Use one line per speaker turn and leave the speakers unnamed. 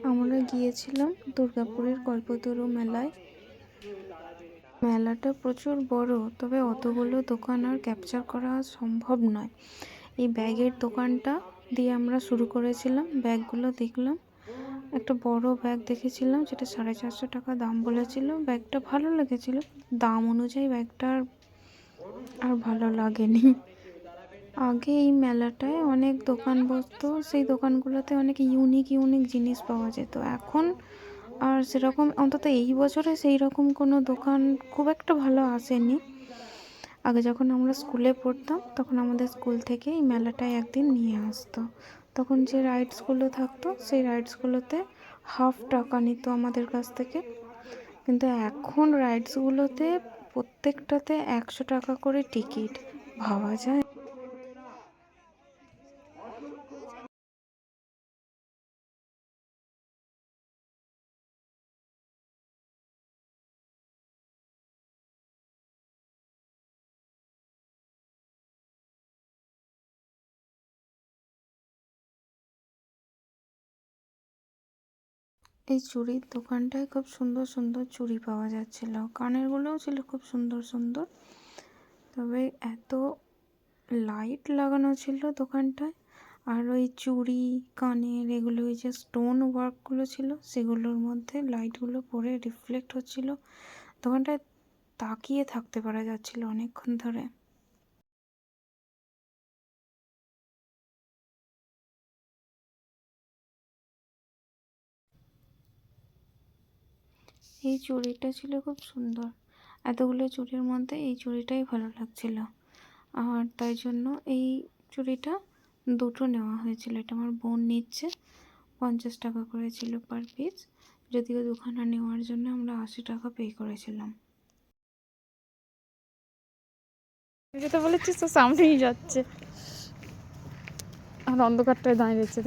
আমরা গিয়েছিলাম দুর্গাপুরের কল্পতরু মেলায়। মেলাটা প্রচুর বড়, তবে অতগুলো দোকান আর ক্যাপচার করা সম্ভব নয়। এই ব্যাগের দোকানটা দিয়ে আমরা শুরু করেছিলাম। ব্যাগগুলো দেখলাম, একটা বড় ব্যাগ দেখেছিলাম যেটা 450 টাকা দাম বলেছিল। ব্যাগটা ভালো লেগেছিল, দাম অনুযায়ী ব্যাগটা আর ভালো লাগেনি। আগে এই মেলাটায় অনেক দোকান বসতো, সেই দোকানগুলোতে অনেক ইউনিক জিনিস পাওয়া যেত। এখন আর সেরকম, অন্তত এই বছরে সেই রকম কোনো দোকান খুব একটা ভালো আসেনি। আগে যখন আমরা স্কুলে পড়তাম তখন আমাদের স্কুল থেকে এই মেলাটায় একদিন নিয়ে আসতো। তখন যে রাইডসগুলো থাকতো সেই রাইডসগুলোতে হাফ টাকা নিত আমাদের কাছ থেকে, কিন্তু এখন রাইডসগুলোতে প্রত্যেকটাতে 100 টাকা করে টিকিট। ভাবা যায়? এই চুড়ির দোকানটায় খুব সুন্দর সুন্দর চুড়ি পাওয়া যাচ্ছিল, কানেরগুলোও ছিল খুব সুন্দর সুন্দর। তবে এত লাইট লাগানো ছিল দোকানটায়, আর ওই চুড়ি কানের এগুলো, ওই যে স্টোন ওয়ার্কগুলো ছিল সেগুলোর মধ্যে লাইটগুলো পড়ে রিফ্লেক্ট হচ্ছিল। দোকানটায় তাকিয়ে থাকতে পারা যাচ্ছিল অনেকক্ষণ ধরে। এই চুড়িটা ছিল খুব সুন্দর, এতগুলো চুড়ির মধ্যে এই চুড়িটাই ভালো লাগছিল, আর তাই জন্য এই চুড়িটা দুটো নেওয়া হয়েছিল। এটা আমার বোন নিচ্ছে, 50 টাকা করে ছিল পার পিস। যদিও দুখানা নেওয়ার জন্য আমরা 80 টাকা পে করেছিলাম।
যেটা বলেছিস তো সামনেই যাচ্ছে, আর অন্ধকারটায় দাঁড়িয়ে রয়েছে।